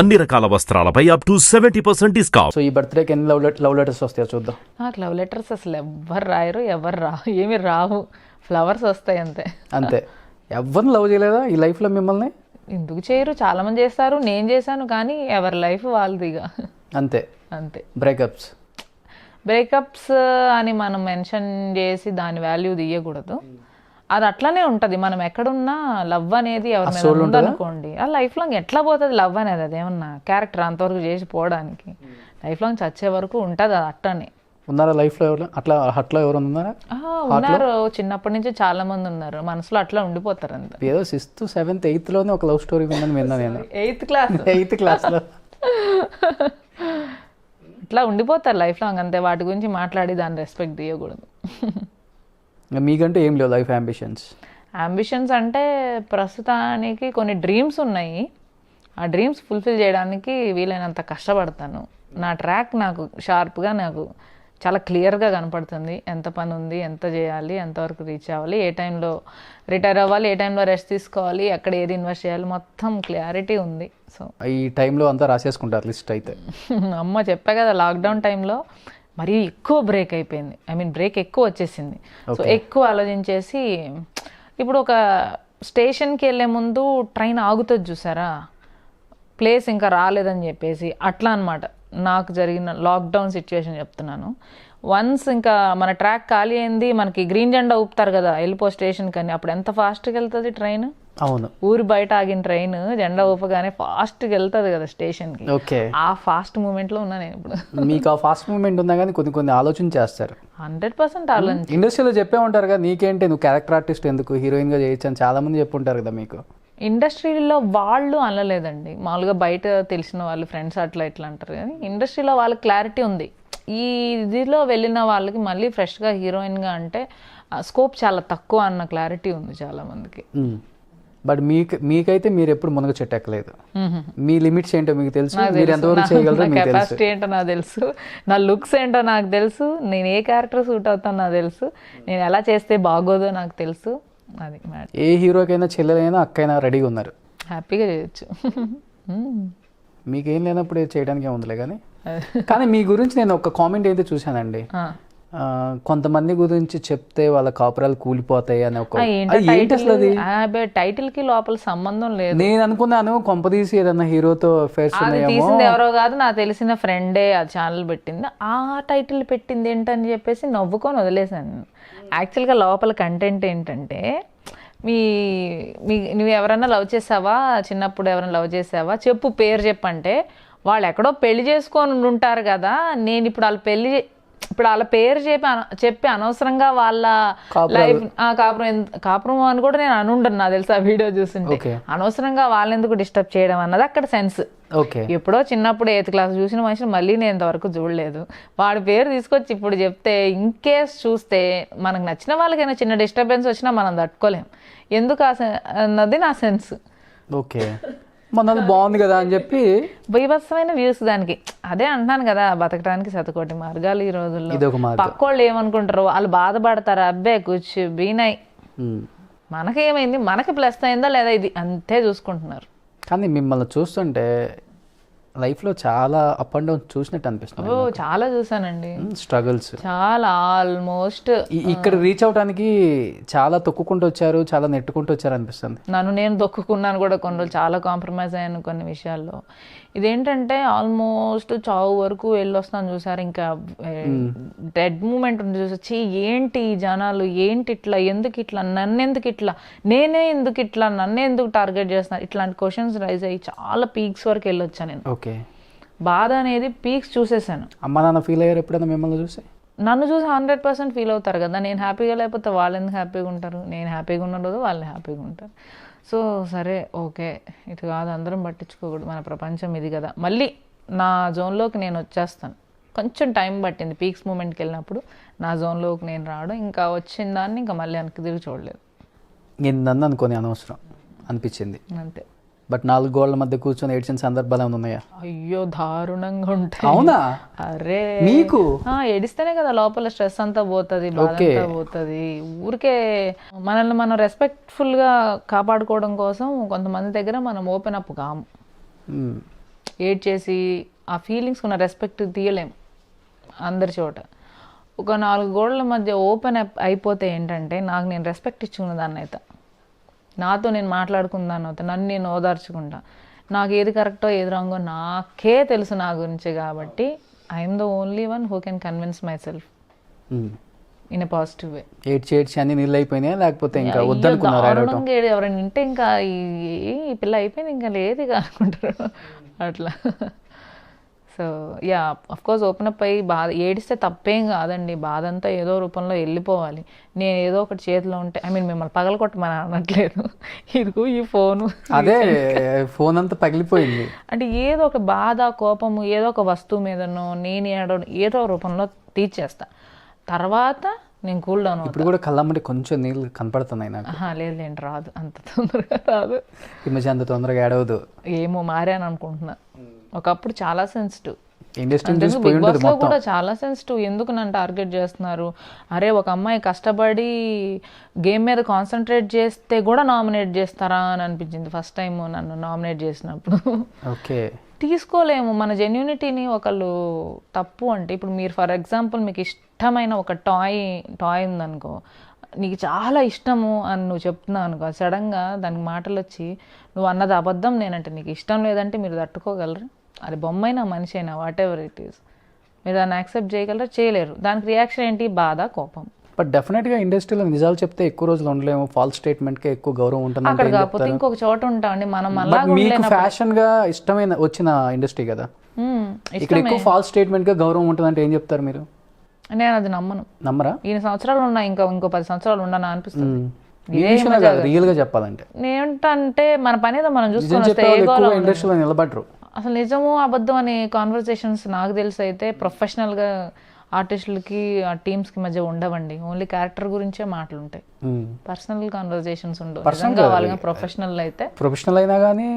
అన్ని రకాల వస్త్రాలపై up to 70% discount. So ఈ బర్త్డేకి ఎన్ని లవ్ లెటర్స్ వస్తాయో చూద్దాం. నాకు లవ్ లెటర్స్ అసలు ఎవ్వరు రాయరు, ఏమి రావు. ఫ్లవర్స్ వస్తాయి అంతే. అంతే. ఎవరిని లవ్ చేయలేదా ఈ లైఫ్లో మిమ్మల్ని? ఎందుకు చేయరు, చాలా మంది చేస్తారు, నేను చేశాను, కానీ ఎవరి లైఫ్ వాళ్ళదిగా. అంతే అంతే. బ్రేకప్స్ అని మనం మెన్షన్ చేసి దాని వాల్యూ తీయకూడదు. అది అట్లానే ఉంటుంది. మనం ఎక్కడున్నా లవ్ అనేది ఎవరి మీద ఉందనుకోండి, ఆ లైఫ్ లాంగ్ ఎట్లా పోతుంది లవ్ అనేది. అదేమన్నా క్యారెక్టర్ అంతవరకు చేసి పోవడానికి లైఫ్ లాంగ్ చచ్చే వరకు ఉంటుంది. అది అట్టనే ఉన్నారా లైఫ్లో అట్లా ఎవరు ఉన్నారా? ఉన్నారు, చిన్నప్పటి నుంచి చాలా మంది ఉన్నారు. మనసులో అట్లా ఉండిపోతారు అంతే. ఏదో 6th, 7th, 8th లోనే ఒక లవ్ స్టోరీ విన్నా నేను. 8th క్లాస్లో ఇట్లా ఉండిపోతారు లైఫ్ లాంగ్ అంతే. వాటి గురించి మాట్లాడి దాన్ని రెస్పెక్ట్ తీయకూడదు. మీకంటే ఏం లేవు లైఫ్ అంబిషన్స్ అంటే ప్రస్తుతానికి కొన్ని డ్రీమ్స్ ఉన్నాయి. ఆ డ్రీమ్స్ ఫుల్ఫిల్ చేయడానికి వీలైనంత కష్టపడతాను. నా ట్రాక్ నాకు షార్ప్గా, నాకు చాలా క్లియర్గా కనపడుతుంది. ఎంత పని ఉంది, ఎంత చేయాలి, ఎంతవరకు రీచ్ అవ్వాలి, ఏ టైంలో రిటైర్ అవ్వాలి, ఏ టైంలో రెస్ట్ తీసుకోవాలి, ఎక్కడ ఏది ఇన్వెస్ట్ చేయాలి, మొత్తం క్లారిటీ ఉంది. సో ఈ టైంలో అంతా రాసేసుకుంటారు లిస్ట్ అయితే. అమ్మ చెప్పా కదా, లాక్డౌన్ టైంలో మరీ ఎక్కువ బ్రేక్ అయిపోయింది. బ్రేక్ ఎక్కువ వచ్చేసింది. సో ఎక్కువ ఆలోచించేసి ఇప్పుడు ఒక స్టేషన్కి వెళ్ళే ముందు ట్రైన్ ఆగుతుంది చూసారా, ప్లేస్ ఇంకా రాలేదని చెప్పేసి, అట్లా అనమాట నాకు జరిగిన లాక్డౌన్ సిచ్యువేషన్ చెప్తున్నాను. వన్స్ ఇంకా మన ట్రాక్ ఖాళీ అయింది, మనకి గ్రీన్ జెండా ఊపుతారు కదా వెళ్ళిపో స్టేషన్కి అని, అప్పుడు ఎంత ఫాస్ట్గా వెళ్తుంది ట్రైన్. అవును, ఊరి బయట ఆగిన ట్రైన్ జెండా ఊపగానే ఫాస్ట్గా వెళ్తుంది కదా స్టేషన్కి. ఆ ఫాస్ట్ మూమెంట్లో ఉన్నా నేను ఇప్పుడు. మీకు ఆ ఫాస్ట్ మూమెంట్ ఉన్నా కానీ కొన్ని ఆలోచన చేస్తారు. 100% ఆలోచన. ఇండస్ట్రీలో చెప్పే ఉంటారు కదా, నీకేంటి నువ్వు క్యారెక్టర్ ఆర్టిస్ట్ ఎందుకు హీరోయిన్గా చేయొచ్చు అని చాలా మంది చెప్పుంటారు కదా మీకు. ఇండస్ట్రీలో వాళ్ళు అనలేదండి, మామూలుగా బయట తెలిసిన వాళ్ళు ఫ్రెండ్స్ అట్లా ఇట్లా అంటారు. కానీ ఇండస్ట్రీలో వాళ్ళకి క్లారిటీ ఉంది. ఈ ఇదిలో వెళ్ళిన వాళ్ళకి మళ్ళీ ఫ్రెష్గా హీరోయిన్గా అంటే స్కోప్ చాలా తక్కువ అన్న క్లారిటీ ఉంది చాలా మందికి. బట్ మీకైతే మీరు ఎప్పుడు మునగ చెట్టు ఎక్కలేదు. మీ లిమిట్స్ ఏంటో మీకు తెలుసు, మీరు ఎంతవరకు చేయగలరో మీకు తెలుసు. కెపాసిటీ ఏంటో నాకు తెలుసు, నా లుక్స్ ఏంటో నాకు తెలుసు, నేను ఏ క్యారెక్టర్ సూట్ అవుతానో నాకు తెలుసు, నేను ఎలా చేస్తే బాగోదో నాకు తెలుసు. అది ఏ హీరోకైనా చెల్లెలైనా అక్కైనా రెడీగా ఉన్నారు, హ్యాపీగా చేయొచ్చు. మీకేం లేనప్పుడు చేయడానికి ఏముందిలే. కానీ మీ గురించి నేను ఒక కామెంట్ అయితే చూశానండి, కొంతమంది గురించి చెప్తే వాళ్ళ కాపురాలు కూలిపోతాయి అని. టైటిల్ కి లోపల సంబంధం లేదు. నేను అనుకున్నాను కొంపదీసి ఏదన్నా హీరోతో అఫైర్స్ తీసింది ఎవరో కాదు, నాకు తెలిసిన ఫ్రెండే ఆ ఛానల్ పెట్టింది. ఆ టైటిల్ పెట్టింది ఏంటని చెప్పేసి నవ్వుకొని వదిలేసాను. యాక్చువల్గా లోపల కంటెంట్ ఏంటంటే, నువ్వు ఎవరన్నా లవ్ చేసావా, చిన్నప్పుడు ఎవరైనా లవ్ చేసావా చెప్పు, పేరు చెప్పంటే వాళ్ళు ఎక్కడో పెళ్లి చేసుకొని ఉంటారు కదా. నేను ఇప్పుడు వాళ్ళ పేరు చెప్పి అనవసరంగా వాళ్ళ లైఫ్ కాపురం అని కూడా నేను అనుండను, నాకు తెలుసు ఆ వీడియో చూస్తుంటే. అనవసరంగా వాళ్ళెందుకు డిస్టర్బ్ చేయడం అన్నది అక్కడ సెన్స్. ఎప్పుడో చిన్నప్పుడు 8th క్లాస్ చూసిన మనిషిని మళ్ళీ నేను ఇంతవరకు చూడలేదు. వాడి పేరు తీసుకొచ్చి ఇప్పుడు చెప్తే, ఇన్కేస్ చూస్తే మనకు నచ్చిన వాళ్ళకైనా చిన్న డిస్టర్బెన్స్ వచ్చినా మనం తట్టుకోలేం. ఎందుకు అన్నది నా సెన్స్. ఓకే, మనది బాగుంది కదా అని చెప్పి బీభత్సమైన వ్యూస్ దానికి. అదే అంటున్నాను కదా, బతకడానికి శతకోటి మార్గాలు ఈ రోజుల్లో. పక్కోళ్ళు ఏమనుకుంటారు, వాళ్ళు బాధపడతారు, అబ్బే కూర్చు బీనై, మనకేమైంది, మనకి ప్లస్ అయిందా లేదా, ఇది అంతే చూసుకుంటున్నారు. కానీ మిమ్మల్ని చూస్తుంటే లైఫ్లో చాలా అప్ అండ్ డౌన్ చూసినట్టు అనిపిస్తుంది. చాలా చూసానండి, స్ట్రగుల్స్ చాలా. ఆల్మోస్ట్ ఇక్కడ రీచ్ అవడానికి చాలా తొక్కుకుంటూ వచ్చారు, చాలా నెట్టుకుంటూ వచ్చారు అనిపిస్తుంది. నేను తొక్కుకున్నాను కూడా కొన్ని రోజులు, చాలా కాంప్రమైజ్ అయ్యాను కొన్ని విషయాల్లో. ఇదేంటంటే ఆల్మోస్ట్ చావు వరకు వెళ్ళొస్తాను చూసారు. ఇంకా డెడ్ మూమెంట్ ఉంది చూసి, ఏంటి జనాలు, ఏంటి ఇట్లా, ఎందుకు ఇట్లా, నన్నెందుకు ఇట్లా, నేనే ఎందుకు ఇట్లా, నన్నే ఎందుకు టార్గెట్ చేస్తున్నారు, ఇట్లాంటి క్వశ్చన్స్ రైజ్ అయ్యి చాలా పీక్స్ వరకు వెళ్ళొచ్చాను నేను. ఓకే, బాధ అనేది పీక్స్ చూసేసాను. అమ్మ నాన్న ఫీల్ అయ్యారు ఎప్పుడైనా మిమ్మల్ని చూసి? నన్ను చూసి 100% ఫీల్ అవుతారు కదా. నేను హ్యాపీగా లేకపోతే వాళ్ళు ఎందుకు హ్యాపీగా ఉంటారు, నేను హ్యాపీగా ఉన్న రోజు వాళ్ళు హ్యాపీగా ఉంటారు. సో సరే ఓకే, ఇటు కాదు, అందరం పట్టించుకోకూడదు, మన ప్రపంచం ఇది కదా. మళ్ళీ నా జోన్లోకి నేను వచ్చేస్తాను. కొంచెం టైం పట్టింది పీక్స్ మూమెంట్కి వెళ్ళినప్పుడు నా జోన్లోకి నేను రావడం. ఇంకా వచ్చిన దాన్ని ఇంకా మళ్ళీ వెనక్కి తిరిగి చూడలేదు. నన్ను అనుకోని అనవసరం అనిపించింది అంతే. బట్ 4 గోళ్ల మధ్య కూర్చొని ఏడ్చిన సందర్భాలు ఏమైనా ఉన్నాయా? అయ్యో దారుణంగా ఉంటాయి. అవునా? అరే మీకు ఏడిస్తేనే కదా లోపల స్ట్రెస్ అంతా పోతుంది, బాధ అంతా పోతుంది. ఊరికే మనల్ని మనం రెస్పెక్ట్ఫుల్ గా కాపాడుకోవడం కోసం కొంతమంది దగ్గర మనం ఓపెన్ అప్ కాము. ఏడ్ చేసి ఆ ఫీలింగ్స్కి ఉన్న రెస్పెక్ట్ తీయలేము అందరి చోట. ఒక 4 గోడల మధ్య ఓపెన్ అయిపోతే ఏంటంటే నాకు నేను రెస్పెక్ట్ ఇచ్చుకున్న దాన్ని అయితే, నాతో నేను మాట్లాడుకున్నాను అయితే, నన్ను నేను ఓదార్చుకుంటా. నాకు ఏది కరెక్టో ఏది రాంగో నాకే తెలుసు నా గురించి, కాబట్టి I'm the only one who can convince my self in a positive way. ఏడ్చి అన్ని నీళ్ళు అయిపోయినాయా లేకపోతే ఇంకా వద్దనుకున్నారా? ఎవరైనా వింటే ఇంకా ఈ పిల్ల అయిపోయింది ఇంకా లేదు ఇక అనుకుంటారు అట్లా. So yeah of course open up అయ్యి బాధ ఏడిస్తే తప్పేం కాదండి, బాధ అంతా ఏదో రూపంలో వెళ్ళిపోవాలి. నేను ఏదో ఒకటి చేతిలో ఉంటే, ఐ మీన్ మిమ్మల్ని పగలకొట్టమని అనట్లేదు, ఇదిగో ఈ ఫోను, అదే ఫోన్ అంతా పగిలిపోయింది అంటే ఏదో ఒక బాధ కోపము ఏదో ఒక వస్తువు మీదనో నేను ఏదో రూపంలో తీర్చేస్తా. తర్వాత నేను కూల్ డౌన్ ఇప్పుడు కూడా కళ్ళమ్మటి కొంచెం నీళ్ళు కనపడుతున్నాయి నాకు. లేదులేండి, రాదు అంత తొందరగా రాదు, ఈ మధ్య అంత తొందరగా ఏడవదు. ఏమో మారాను అనుకుంటున్నా. ఒకప్పుడు చాలా సెన్సిటివ్, ఇండస్ట్రీ బిగ్ బాస్ లో కూడా చాలా సెన్సిటివ్. ఎందుకు నన్ను టార్గెట్ చేస్తున్నారు, అరే ఒక అమ్మాయి కష్టపడి గేమ్ మీద కాన్సన్ట్రేట్ చేస్తే కూడా నామినేట్ చేస్తారా అని అనిపించింది ఫస్ట్ టైం నన్ను నామినేట్ చేసినప్పుడు. ఓకే, తీసుకోలేము మన జెన్యూనిటీని ఒకళ్ళు తప్పు అంటే. ఇప్పుడు మీరు ఫర్ ఎగ్జాంపుల్ మీకు ఇష్టమైన ఒక టాయ్ ఉందనుకో, నీకు చాలా ఇష్టము అని నువ్వు చెప్తున్నావు అనుకో, సడన్గా దానికి మాటలు వచ్చి నువ్వు అన్నది అబద్ధం నేనంటే నీకు ఇష్టం లేదంటే మీరు తట్టుకోగలరు? అది బొమ్మైనా మనిషి అయినా వాట్ ఎవర్ ఇట్ ఈస్, మీరు దాన్ని యాక్సెప్ట్ చేయగలరా? చేయలేరు. దానికి రియాక్షన్ ఏంటి? బాధ, కోపం. బట్ డెఫినెట్గా ఇండస్ట్రీలో నిజాలు చెప్తే ఎక్కువ రోజులు ఉండలేము, ఫాల్స్ స్టేట్మెంట్కి ఎక్కువ గౌరవం ఉంటుంది. అక్కడ కాకపోతే ఇంకొక చోట ఉంటామండి మనం. మీకు ఫ్యాషన్గా ఇష్టమైన వచ్చిన ఇండస్ట్రీ కదా, ఇక్కడ ఎక్కువ ఫాల్స్ స్టేట్మెంట్గా గౌరవం ఉంటుందంటే ఏం చెప్తారు మీరు? నేను అది నమ్మరా? 2 సంవత్సరాలు ఉన్నా, ఇంకో 10 సంవత్సరాలు ఉండనా అనిపిస్తుంది. రియల్ గా చెప్పాలంటే ఏంటంటే మన పని ఏదో మనం చూసుకొని ఇండస్ట్రీలో నిలబడరు. అసలు నిజము అబద్ధం అనే కాన్వర్సేషన్స్ నాకు తెలిసి అయితే ప్రొఫెషనల్గా ఆర్టిస్టులకి ఆ టీమ్స్కి మధ్య ఉండవండి. ఓన్లీ క్యారెక్టర్ గురించే మాటలు ఉంటాయి, పర్సనల్ కాన్వర్సేషన్స్ ఉండవు. ప్రొఫెషనల్ అయినా కానీ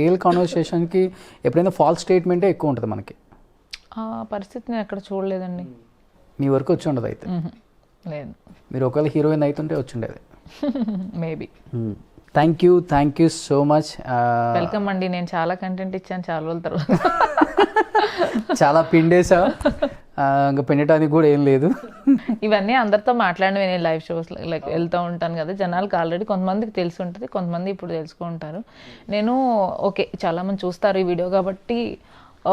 రియల్ కాన్వర్సేషన్కి ఎప్పుడైనా ఫాల్స్ స్టేట్మెంటే ఎక్కువ ఉంటుంది మనకి. ఆ పరిస్థితి నేను ఎక్కడ చూడలేదండి. మీ వరకు వచ్చి ఉండదు అయితే? లేదు. మీరు ఒకవేళ హీరోయిన్ అవుతుంటే వచ్చి ఉండేది maybe. Thank you so much. Welcome అండి. నేను చాలా కంటెంట్ ఇచ్చాను చాలా రోజుల తర్వాత. చాలా పిండేసా, ఇంకా పిండటానికి కూడా ఏం లేదు. ఇవన్నీ అందరితో మాట్లాడినవి. నేను లైవ్ షోస్ లైక్ వెళ్తూ ఉంటాను కదా, జనాలకు ఆల్రెడీ కొంతమందికి తెలిసి ఉంటుంది, కొంతమంది ఇప్పుడు తెలుసుకుంటారు. నేను ఓకే చాలామంది చూస్తారు ఈ వీడియో కాబట్టి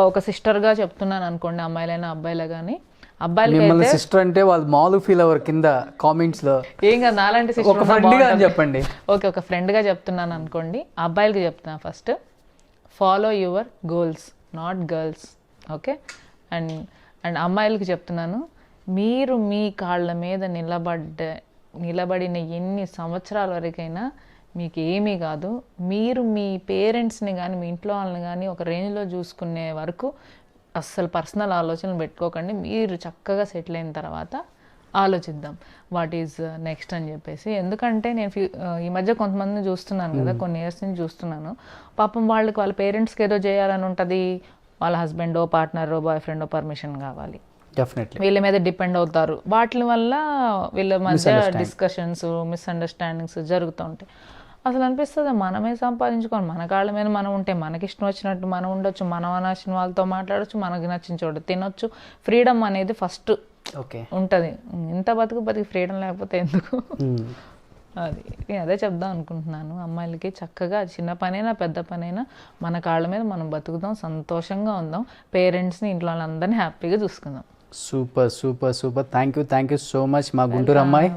ఒక సిస్టర్గా చెప్తున్నాను అనుకోండి, అమ్మాయిలైనా అబ్బాయిలా కానీ. అబ్బాయిలకి సిస్టర్ అంటే వాళ్ళు మామూలు ఫీల్ అవ్వరు కింద కామెంట్స్ లో. ఏం కాదు, నాలాంటి సిస్టర్ చెప్పండి. ఓకే ఒక ఫ్రెండ్గా చెప్తున్నాను అనుకోండి. అబ్బాయిలకి చెప్తున్నాను first, follow your goals not girls. Okay. And అమ్మాయిలకి చెప్తున్నాను, మీరు మీ కాళ్ళ మీద నిలబడిన ఎన్ని సంవత్సరాల వరకైనా మీకు ఏమీ కాదు. మీరు మీ పేరెంట్స్ని కానీ మీ ఇంట్లో వాళ్ళని కానీ ఒక రేంజ్లో చూసుకునే వరకు అస్సలు పర్సనల్ ఆలోచనలు పెట్టుకోకండి. మీరు చక్కగా సెటిల్ అయిన తర్వాత ఆలోచిద్దాం వాట్ ఈజ్ నెక్స్ట్ అని చెప్పేసి. ఎందుకంటే నేను ఈ మధ్య కొంతమందిని చూస్తున్నాను కదా, కొన్ని ఇయర్స్ నుంచి చూస్తున్నాను. పాపం వాళ్ళకి వాళ్ళ పేరెంట్స్కి ఏదో చేయాలని ఉంటుంది, వాళ్ళ హస్బెండో పార్ట్నరో బాయ్ ఫ్రెండో పర్మిషన్ కావాలి, వీళ్ళ మీద డిపెండ్ అవుతారు. వాటి వల్ల వీళ్ళ మధ్య డిస్కషన్స్ మిస్అండర్స్టాండింగ్స్ జరుగుతూ ఉంటాయి. అసలు అనిపిస్తుంది మనమే సంపాదించుకోవాలి, మన కాళ్ళ మీద మనం ఉంటే మనకి ఇష్టం వచ్చినట్టు మనం ఉండొచ్చు, మనం నచ్చిన వాళ్ళతో మాట్లాడచ్చు, మనకి నచ్చిన చోట తినొచ్చు. ఫ్రీడమ్ అనేది ఫస్ట్ ఉంటుంది. ఇంత బతికి ఫ్రీడమ్ లేకపోతే ఎందుకు? అది నేను అదే చెప్దాం అనుకుంటున్నాను అమ్మాయిలకి. చక్కగా చిన్న పనైనా పెద్ద పనైనా మన కాళ్ళ మీద మనం బతుకుదాం, సంతోషంగా ఉందాం, పేరెంట్స్ని ఇంట్లో వాళ్ళందరినీ హ్యాపీగా చూసుకుందాం. Super. Thank you so much మా గుంటూరు అమ్మాయి.